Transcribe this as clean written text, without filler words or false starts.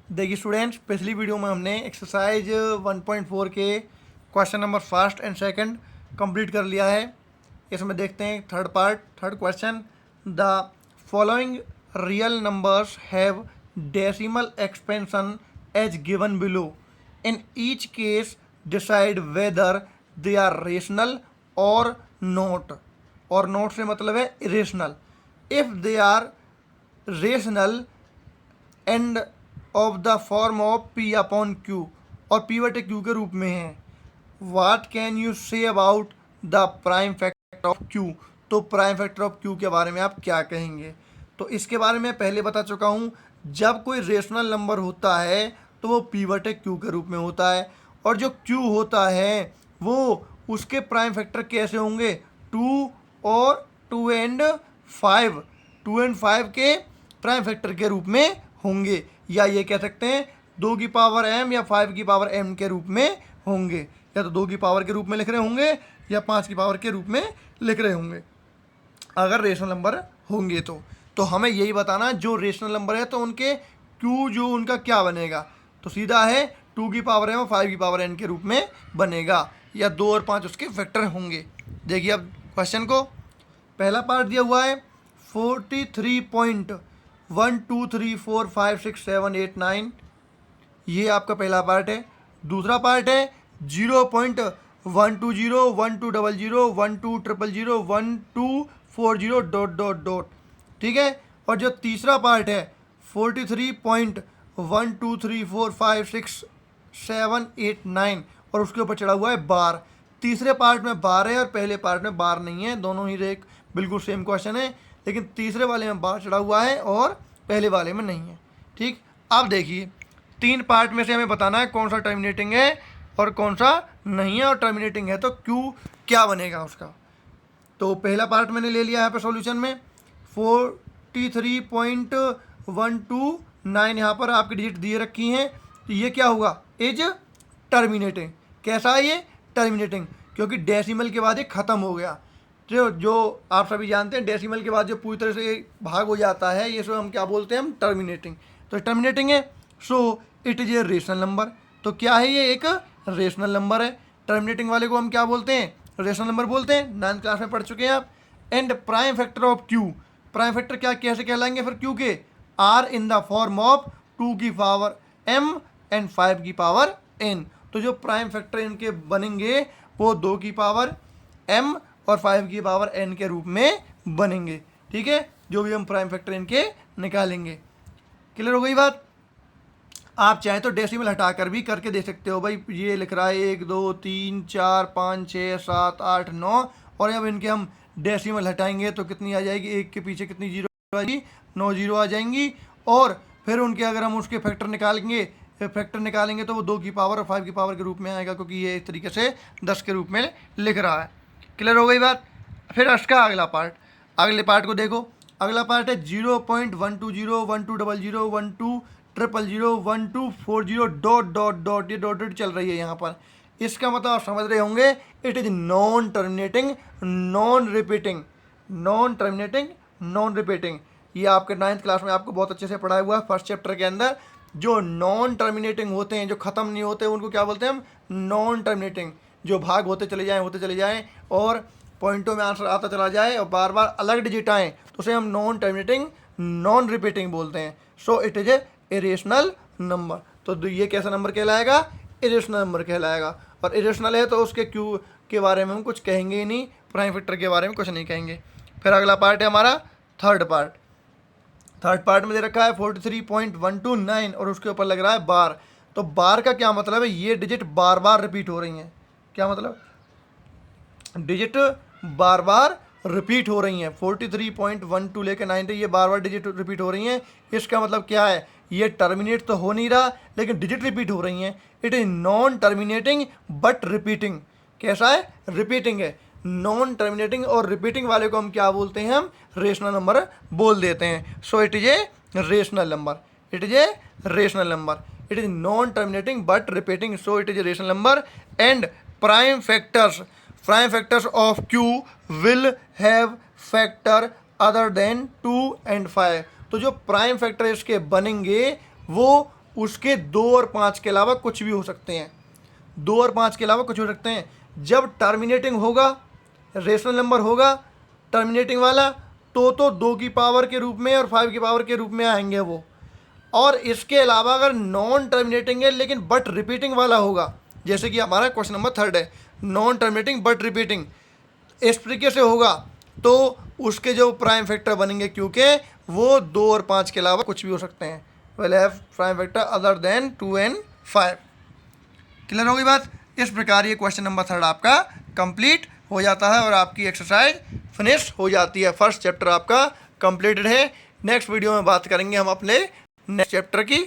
देखिए स्टूडेंट्स, पिछली वीडियो में हमने एक्सरसाइज 1.4 के question number first and second complete कर लिया है। इसमें देखते हैं third question. The following real numbers have decimal expansion as given below. In each case decide whether they are rational or not. Or not से मतलब है irrational. If they are rational and of the form of p upon q, और p बटे q के रूप में है। What can you say about the prime factor of Q. तो प्राइम फैक्टर ऑफ क्यू के बारे में आप क्या कहेंगे? तो इसके बारे में पहले बता चुका हूँ। जब कोई रेशनल नंबर होता है तो वो पी बटे क्यू के रूप में होता है, और जो क्यू होता है वो उसके प्राइम फैक्टर कैसे होंगे? 2 और 2 एंड 5, 2 एंड 5 के प्राइम फैक्टर के रूप में होंगे, या ये कह सकते हैं 2 की पावर m या 5 की पावर m के रूप में होंगे। या तो 2 की पावर के रूप में लिख रहे होंगे या 5 की पावर के रूप में लिख रहे होंगे, अगर रेशनल नंबर होंगे तो हमें यही बताना जो रेशनल नंबर है तो उनके क्यू जो उनका क्या बनेगा। तो सीधा है 2 की पावर m और 5 की पावर n के रूप में बनेगा, या 2 और 5 उसके फैक्टर होंगे। देखिए अब क्वेश्चन को, पहला पार्ट दिया हुआ है 43.123456789, ये आपका पहला पार्ट है। दूसरा पार्ट है 0.120120012001240 डॉट डॉट डॉट, ठीक है। और जो तीसरा पार्ट है 43.123456789, और उसके ऊपर चढ़ा हुआ है बार। तीसरे पार्ट में बार है और पहले पार्ट में बार नहीं है, दोनों ही एक बिल्कुल सेम क्वेश्चन है, लेकिन तीसरे वाले में बार चढ़ा हुआ है और पहले वाले में नहीं है। ठीक, अब देखिए 3 पार्ट में से हमें बताना है कौन सा टर्मिनेटिंग है और कौन सा नहीं है, और टर्मिनेटिंग है तो क्यू क्या बनेगा उसका। तो पहला पार्ट मैंने ले लिया यहाँ पे सॉल्यूशन में 43.129, यहाँ पर आपकी डिजिट दिए रखी हैं, तो ये क्या होगा? Is terminating. कैसा है ये? टर्मिनेटिंग, क्योंकि डेसिमल के बाद ये ख़त्म हो गया। जो आप सभी जानते हैं, डेसिमल के बाद जो पूरी तरह से भाग हो जाता है, ये सो हम क्या बोलते हैं? हम टर्मिनेटिंग। तो टर्मिनेटिंग है, so it is a rational number. तो क्या है ये? एक रेशनल नंबर है। टर्मिनेटिंग वाले को हम क्या बोलते हैं? रेशनल नंबर बोलते हैं। 9th क्लास में पढ़ चुके हैं आप। And prime factor of q, prime factor क्या कैसे कहलाएंगे फिर क्यू के? Are in the form of 2 की पावर m एंड 5 की पावर n। तो जो प्राइम फैक्टर इनके बनेंगे वो 2 की पावर m और 5 की पावर n के रूप में बनेंगे। ठीक है, जो भी हम प्राइम फैक्टर इनके निकालेंगे। क्लियर हो गई बात? आप चाहें तो डेसिमल हटाकर भी करके दे सकते हो। भाई ये लिख रहा है 1 2 3 4 5 6 7 8 9, और अब इनके हम डेसिमल हटाएंगे तो कितनी आ जाएगी? 1 के पीछे कितनी जीरो आ जाएगी? 9 जीरो आ जाएंगी। और फिर उनके अगर हम उसके फैक्टर निकालेंगे तो वो 2 की पावर और 5 की पावर के रूप में आएगा, क्योंकि ये इस तरीके से 10 के रूप में लिख रहा है। क्लियर हो गई बात? फिर इसका अगला पार्ट, अगले पार्ट को देखो। अगला पार्ट है 0.12012120000001240 डॉट डॉट डॉट, ये डॉट डॉट चल रही है यहाँ पर। इसका मतलब आप समझ रहे होंगे, it is non terminating non repeating. Non terminating non repeating, ये आपके 9th क्लास में आपको बहुत अच्छे से पढ़ाया हुआ है फर्स्ट चैप्टर के अंदर। जो नॉन टर्मिनेटिंग होते हैं, जो ख़त्म नहीं होते, उनको क्या बोलते हैं हम? Non terminating. जो भाग होते चले जाएं और पॉइंटों में आंसर आता चला जाए और बार बार अलग डिजिट आएँ, तो उसे हम नॉन टर्मिनेटिंग नॉन रिपीटिंग बोलते हैं। So it is a irrational number. तो ये कैसा नंबर कहलाएगा? इरेशनल नंबर कहलाएगा। और इरेशनल है तो उसके क्यू के बारे में हम कुछ कहेंगे ही नहीं, प्राइम फैक्टर के बारे में कुछ नहीं कहेंगे। फिर अगला पार्ट है हमारा थर्ड पार्ट में दे रखा है 43.129, और उसके ऊपर लग रहा है बार। तो बार का क्या मतलब है? ये डिजिट बार बार रिपीट हो रही हैं। क्या मतलब? डिजिट बार बार रिपीट हो रही हैं। 43.12 लेकर 9 ये बार बार डिजिट रिपीट हो रही हैं। इसका मतलब क्या है? ये टर्मिनेट तो हो नहीं रहा, लेकिन डिजिट रिपीट हो रही हैं। It is non terminating but repeating. कैसा है? रिपीटिंग है। नॉन टर्मिनेटिंग और रिपीटिंग वाले को हम क्या बोलते हैं? हम रेशनल नंबर बोल देते हैं। So it is a rational number. It is a rational number. It is non terminating but repeating, so it is a rational number. And prime factors of Q will have factor other than 2 and 5। तो जो prime factor इसके बनेंगे वो उसके 2 और 5 के अलावा कुछ भी हो सकते हैं। 2 और 5 के अलावा कुछ हो सकते हैं। जब टर्मिनेटिंग होगा, रेशनल नंबर होगा टर्मिनेटिंग वाला, तो 2 की पावर के रूप में और 5 की पावर के रूप में आएंगे वो। और इसके अलावा अगर नॉन टर्मिनेटिंग है लेकिन बट रिपीटिंग वाला होगा, जैसे कि हमारा क्वेश्चन नंबर 3 है, नॉन टर्मिनेटिंग बट रिपीटिंग, इस तरीके से होगा तो उसके जो प्राइम फैक्टर बनेंगे, क्योंकि वो 2 और 5 के अलावा कुछ भी हो सकते हैं, will have prime factor other than 2 and 5। Clear होगी बात। इस प्रकार ये क्वेश्चन नंबर 3 आपका कंप्लीट हो जाता है और आपकी एक्सरसाइज फिनिश हो जाती है। फर्स्ट चैप्टर आपका कंप्लीटेड है। नेक्स्ट वीडियो में बात करेंगे हम अपने नेक्स्ट चैप्टर की।